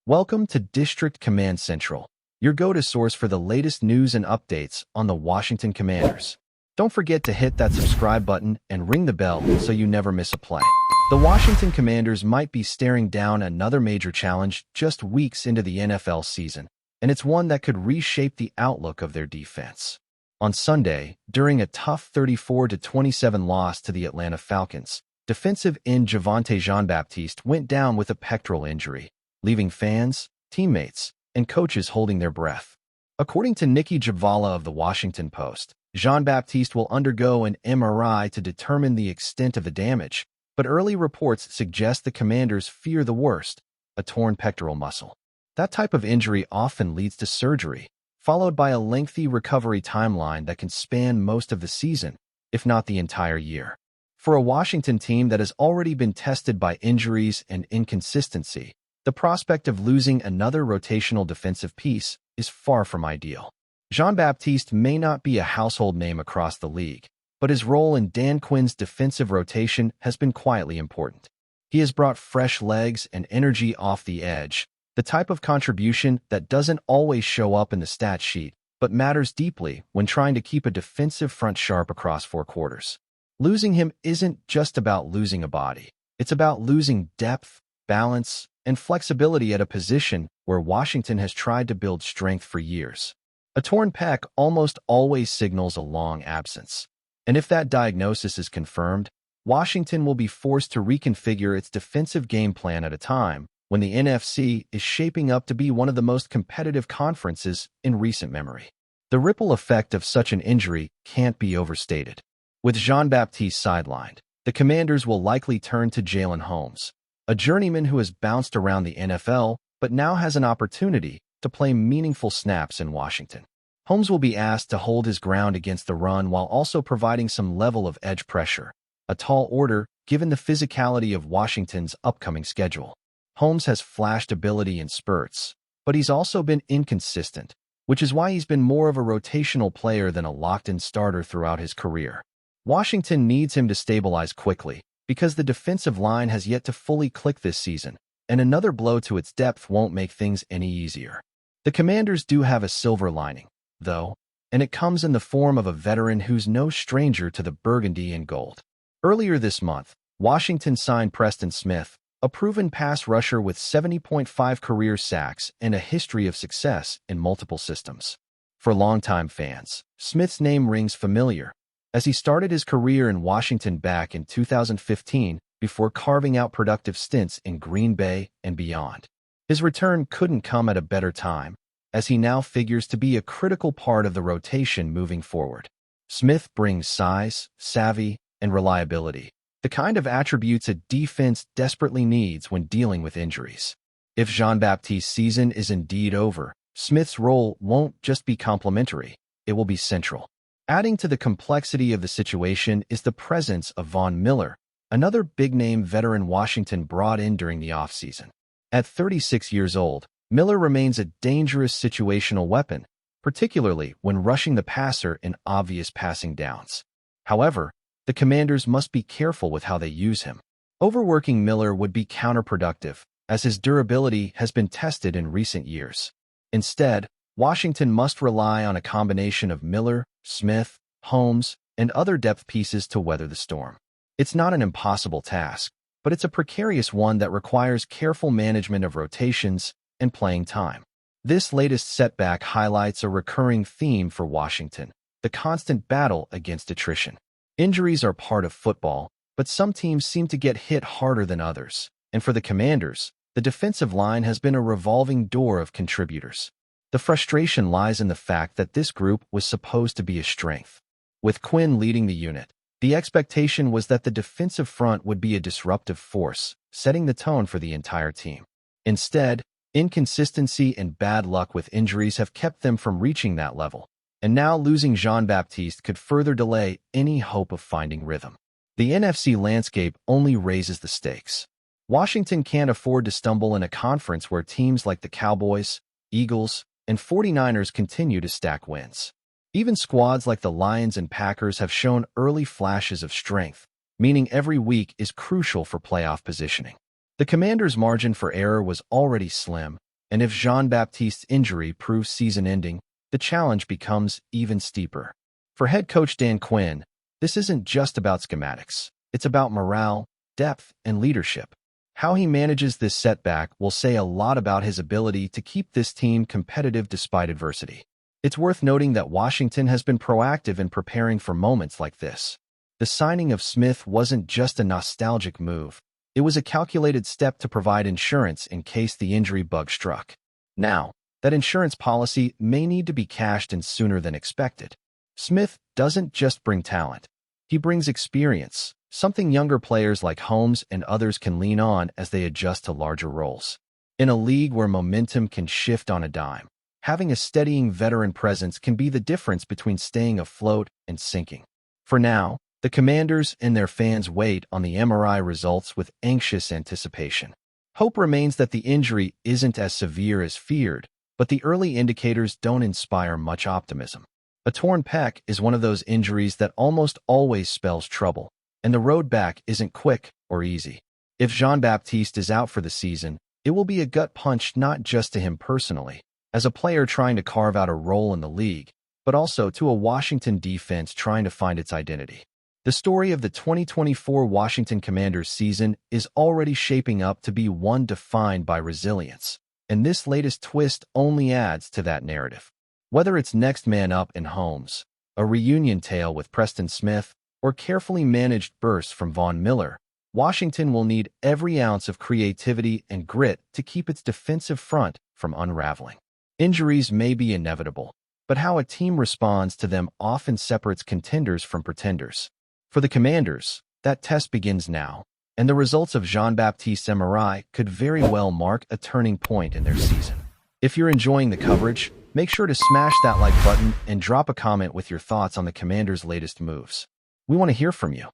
Welcome to District Command Central, your go-to source for the latest news and updates on the Washington Commanders. Don't forget to hit that subscribe button and ring the bell so you never miss a play. The Washington Commanders might be staring down another major challenge just weeks into the NFL season, and it's one that could reshape the outlook of their defense. On Sunday, during a tough 34-27 loss to the Atlanta Falcons, defensive end Javonte Jean-Baptiste went down with a pectoral injury, leaving fans, teammates, and coaches holding their breath. According to Nikki Javala of the Washington Post, Jean-Baptiste will undergo an MRI to determine the extent of the damage, but early reports suggest the Commanders fear the worst, a torn pectoral muscle. That type of injury often leads to surgery, followed by a lengthy recovery timeline that can span most of the season, if not the entire year. For a Washington team that has already been tested by injuries and inconsistency, the prospect of losing another rotational defensive piece is far from ideal. Jean-Baptiste may not be a household name across the league, but his role in Dan Quinn's defensive rotation has been quietly important. He has brought fresh legs and energy off the edge, the type of contribution that doesn't always show up in the stat sheet, but matters deeply when trying to keep a defensive front sharp across 4 quarters. Losing him isn't just about losing a body. It's about losing depth, balance, and flexibility at a position where Washington has tried to build strength for years. A torn pec almost always signals a long absence. And if that diagnosis is confirmed, Washington will be forced to reconfigure its defensive game plan at a time when the NFC is shaping up to be one of the most competitive conferences in recent memory. The ripple effect of such an injury can't be overstated. With Jean-Baptiste sidelined, the Commanders will likely turn to Jalen Holmes, a journeyman who has bounced around the NFL but now has an opportunity to play meaningful snaps in Washington. Holmes will be asked to hold his ground against the run while also providing some level of edge pressure, a tall order given the physicality of Washington's upcoming schedule. Holmes has flashed ability in spurts, but he's also been inconsistent, which is why he's been more of a rotational player than a locked-in starter throughout his career. Washington needs him to stabilize quickly because the defensive line has yet to fully click this season, and another blow to its depth won't make things any easier. The Commanders do have a silver lining, though, and it comes in the form of a veteran who's no stranger to the burgundy and gold. Earlier this month, Washington signed Preston Smith, a proven pass rusher with 70.5 career sacks and a history of success in multiple systems. For longtime fans, Smith's name rings familiar, as he started his career in Washington back in 2015 before carving out productive stints in Green Bay and beyond. His return couldn't come at a better time, as he now figures to be a critical part of the rotation moving forward. Smith brings size, savvy, and reliability, the kind of attributes a defense desperately needs when dealing with injuries. If Jean-Baptiste's season is indeed over, Smith's role won't just be complementary, it will be central. Adding to the complexity of the situation is the presence of Von Miller, another big-name veteran Washington brought in during the offseason. At 36 years old, Miller remains a dangerous situational weapon, particularly when rushing the passer in obvious passing downs. However, the Commanders must be careful with how they use him. Overworking Miller would be counterproductive, as his durability has been tested in recent years. Instead, Washington must rely on a combination of Miller, Smith, Holmes, and other depth pieces to weather the storm. It's not an impossible task, but it's a precarious one that requires careful management of rotations and playing time. This latest setback highlights a recurring theme for Washington: the constant battle against attrition. Injuries are part of football, but some teams seem to get hit harder than others, and for the Commanders, the defensive line has been a revolving door of contributors. The frustration lies in the fact that this group was supposed to be a strength. With Quinn leading the unit, the expectation was that the defensive front would be a disruptive force, setting the tone for the entire team. Instead, inconsistency and bad luck with injuries have kept them from reaching that level, and now losing Jean-Baptiste could further delay any hope of finding rhythm. The NFC landscape only raises the stakes. Washington can't afford to stumble in a conference where teams like the Cowboys, Eagles, and 49ers continue to stack wins. Even squads like the Lions and Packers have shown early flashes of strength, meaning every week is crucial for playoff positioning. The Commanders' margin for error was already slim, And if Jean-Baptiste's injury proves season-ending, the challenge becomes even steeper. For head coach Dan Quinn, this isn't just about schematics. It's about morale, depth, and leadership. How he manages this setback will say a lot about his ability to keep this team competitive despite adversity. It's worth noting that Washington has been proactive in preparing for moments like this. The signing of Smith wasn't just a nostalgic move. It was a calculated step to provide insurance in case the injury bug struck. Now, that insurance policy may need to be cashed in sooner than expected. Smith doesn't just bring talent. He brings experience, something younger players like Holmes and others can lean on as they adjust to larger roles. In a league where momentum can shift on a dime, having a steadying veteran presence can be the difference between staying afloat and sinking. For now, the Commanders and their fans wait on the MRI results with anxious anticipation. Hope remains that the injury isn't as severe as feared, but the early indicators don't inspire much optimism. A torn pec is one of those injuries that almost always spells trouble, and the road back isn't quick or easy. If Jean-Baptiste is out for the season, it will be a gut punch not just to him personally, as a player trying to carve out a role in the league, but also to a Washington defense trying to find its identity. The story of the 2024 Washington Commanders season is already shaping up to be one defined by resilience, and this latest twist only adds to that narrative. Whether it's next man up in Holmes, a reunion tale with Preston Smith, or carefully managed bursts from Von Miller, Washington will need every ounce of creativity and grit to keep its defensive front from unraveling. Injuries may be inevitable, but how a team responds to them often separates contenders from pretenders. For the Commanders, that test begins now, and the results of Jean-Baptiste's MRI could very well mark a turning point in their season. If you're enjoying the coverage, make sure to smash that like button and drop a comment with your thoughts on the Commanders' latest moves. We want to hear from you.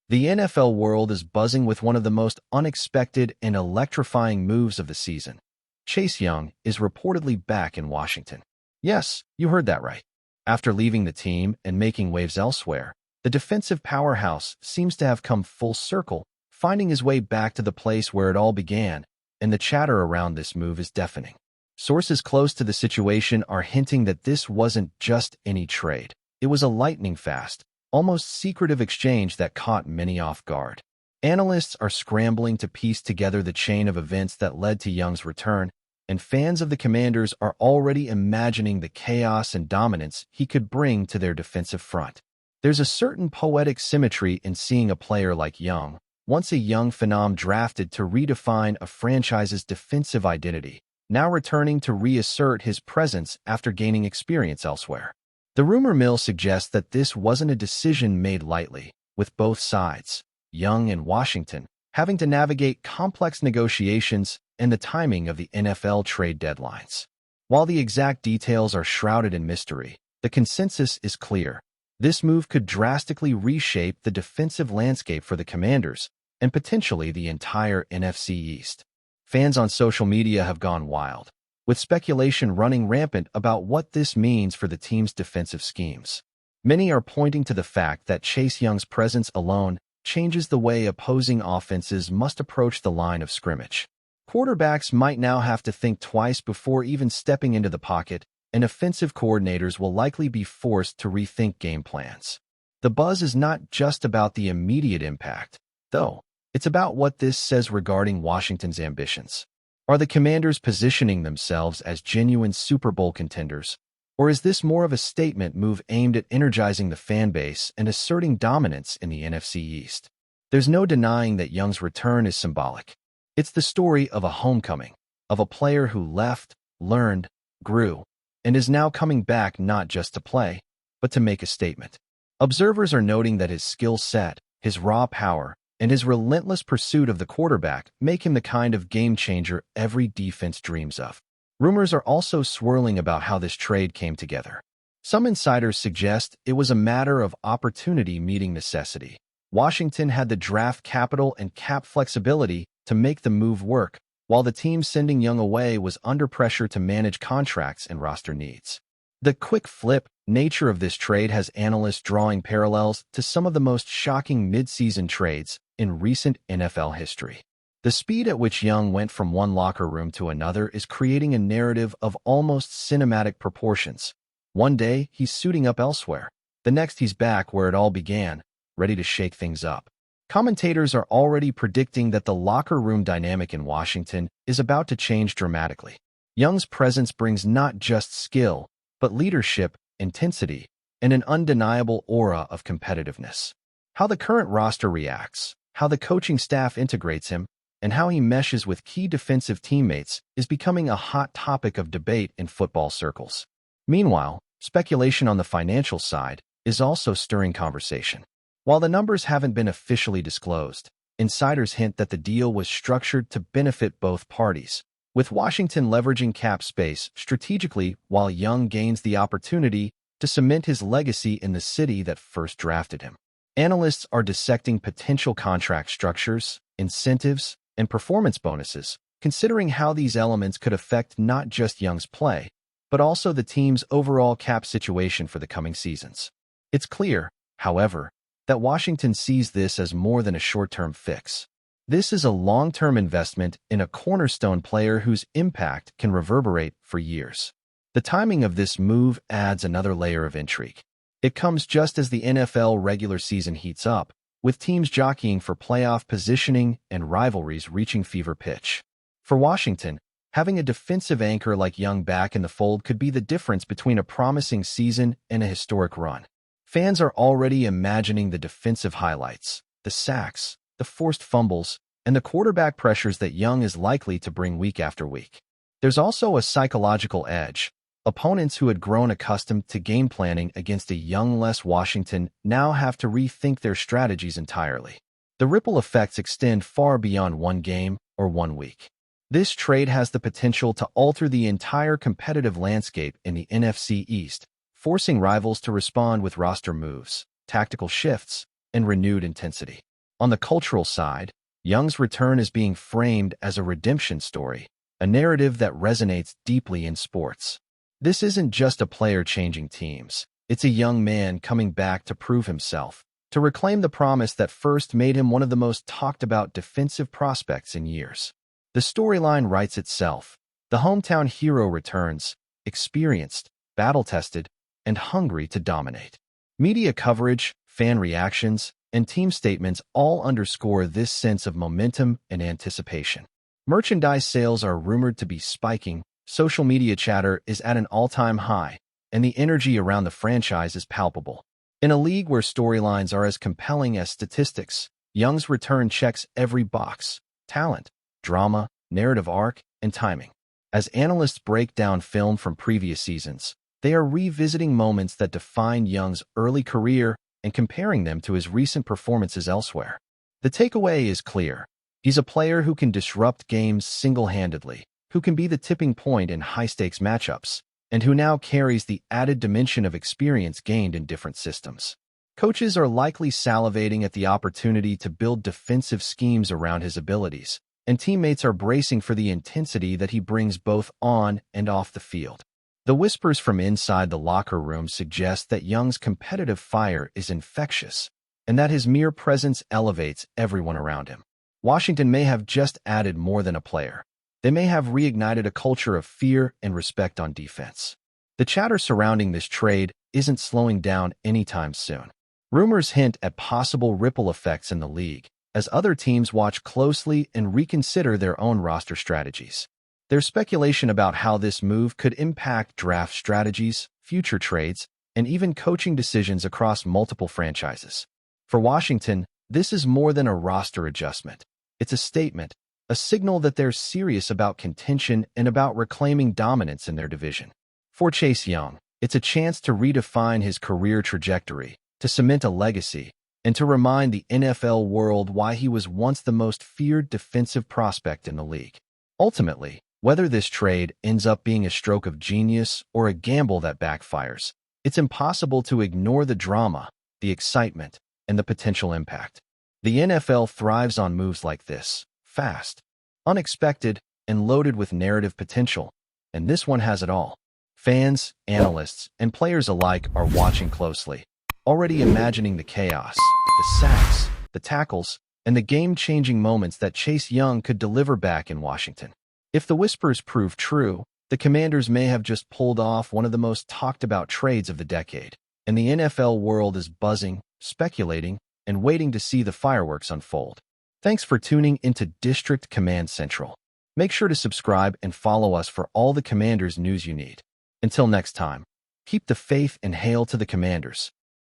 The NFL world is buzzing with one of the most unexpected and electrifying moves of the season. Chase Young is reportedly back in Washington. Yes, you heard that right. After leaving the team and making waves elsewhere, the defensive powerhouse seems to have come full circle, finding his way back to the place where it all began, and the chatter around this move is deafening. Sources close to the situation are hinting that this wasn't just any trade. It was a lightning-fast, almost secretive exchange that caught many off guard. Analysts are scrambling to piece together the chain of events that led to Young's return, and fans of the Commanders are already imagining the chaos and dominance he could bring to their defensive front. There's a certain poetic symmetry in seeing a player like Young, once a young phenom drafted to redefine a franchise's defensive identity, now returning to reassert his presence after gaining experience elsewhere. The rumor mill suggests that this wasn't a decision made lightly, with both sides, Young and Washington, having to navigate complex negotiations and the timing of the NFL trade deadlines. While the exact details are shrouded in mystery, the consensus is clear. This move could drastically reshape the defensive landscape for the Commanders and potentially the entire NFC East. Fans on social media have gone wild, with speculation running rampant about what this means for the team's defensive schemes. Many are pointing to the fact that Chase Young's presence alone changes the way opposing offenses must approach the line of scrimmage. Quarterbacks might now have to think twice before even stepping into the pocket, and offensive coordinators will likely be forced to rethink game plans. The buzz is not just about the immediate impact, though. It's about what this says regarding Washington's ambitions. Are the Commanders positioning themselves as genuine Super Bowl contenders, or is this more of a statement move aimed at energizing the fan base and asserting dominance in the NFC East? There's no denying that Young's return is symbolic. It's the story of a homecoming, of a player who left, learned, grew, and is now coming back not just to play, but to make a statement. Observers are noting that his skill set, his raw power, and his relentless pursuit of the quarterback make him the kind of game-changer every defense dreams of. Rumors are also swirling about how this trade came together. Some insiders suggest it was a matter of opportunity meeting necessity. Washington had the draft capital and cap flexibility to make the move work, while the team sending Young away was under pressure to manage contracts and roster needs. The quick flip nature of this trade has analysts drawing parallels to some of the most shocking mid-season trades in recent NFL history. The speed at which Young went from one locker room to another is creating a narrative of almost cinematic proportions. One day, he's suiting up elsewhere. The next, he's back where it all began, ready to shake things up. Commentators are already predicting that the locker room dynamic in Washington is about to change dramatically. Young's presence brings not just skill, but leadership, intensity, and an undeniable aura of competitiveness. How the current roster reacts, how the coaching staff integrates him, and how he meshes with key defensive teammates is becoming a hot topic of debate in football circles. Meanwhile, speculation on the financial side is also stirring conversation. While the numbers haven't been officially disclosed, insiders hint that the deal was structured to benefit both parties, with Washington leveraging cap space strategically while Young gains the opportunity to cement his legacy in the city that first drafted him. Analysts are dissecting potential contract structures, incentives, and performance bonuses, considering how these elements could affect not just Young's play, but also the team's overall cap situation for the coming seasons. It's clear, however, that Washington sees this as more than a short-term fix. This is a long-term investment in a cornerstone player whose impact can reverberate for years. The timing of this move adds another layer of intrigue. It comes just as the NFL regular season heats up, with teams jockeying for playoff positioning and rivalries reaching fever pitch. For Washington, having a defensive anchor like Young back in the fold could be the difference between a promising season and a historic run. Fans are already imagining the defensive highlights, the sacks, the forced fumbles, and the quarterback pressures that Young is likely to bring week after week. There's also a psychological edge. Opponents who had grown accustomed to game planning against a young-less Washington now have to rethink their strategies entirely. The ripple effects extend far beyond one game or 1 week. This trade has the potential to alter the entire competitive landscape in the NFC East, forcing rivals to respond with roster moves, tactical shifts, and renewed intensity. On the cultural side, Young's return is being framed as a redemption story, a narrative that resonates deeply in sports. This isn't just a player changing teams. It's a young man coming back to prove himself, to reclaim the promise that first made him one of the most talked about defensive prospects in years. The storyline writes itself. The hometown hero returns, experienced, battle-tested, and hungry to dominate. Media coverage, fan reactions, and team statements all underscore this sense of momentum and anticipation. Merchandise sales are rumored to be spiking. Social media chatter is at an all-time high, and the energy around the franchise is palpable. In a league where storylines are as compelling as statistics, Young's return checks every box: talent, drama, narrative arc, and timing. As analysts break down film from previous seasons, they are revisiting moments that defined Young's early career and comparing them to his recent performances elsewhere. The takeaway is clear. He's a player who can disrupt games single-handedly, who can be the tipping point in high-stakes matchups, and who now carries the added dimension of experience gained in different systems. Coaches are likely salivating at the opportunity to build defensive schemes around his abilities, and teammates are bracing for the intensity that he brings both on and off the field. The whispers from inside the locker room suggest that Young's competitive fire is infectious, and that his mere presence elevates everyone around him. Washington may have just added more than a player. They may have reignited a culture of fear and respect on defense. The chatter surrounding this trade isn't slowing down anytime soon. Rumors hint at possible ripple effects in the league, as other teams watch closely and reconsider their own roster strategies. There's speculation about how this move could impact draft strategies, future trades, and even coaching decisions across multiple franchises. For Washington, this is more than a roster adjustment. It's a statement, a signal that they're serious about contention and about reclaiming dominance in their division. For Chase Young, it's a chance to redefine his career trajectory, to cement a legacy, and to remind the NFL world why he was once the most feared defensive prospect in the league. Ultimately, whether this trade ends up being a stroke of genius or a gamble that backfires, it's impossible to ignore the drama, the excitement, and the potential impact. The NFL thrives on moves like this. Fast, unexpected, and loaded with narrative potential, and this one has it all. Fans, analysts, and players alike are watching closely, already imagining the chaos, the sacks, the tackles, and the game-changing moments that Chase Young could deliver back in Washington. If the whispers prove true, the Commanders may have just pulled off one of the most talked-about trades of the decade, and the NFL world is buzzing, speculating, and waiting to see the fireworks unfold. Thanks for tuning into District Command Central. Make sure to subscribe and follow us for all the Commanders news you need. Until next time, keep the faith and hail to the Commanders.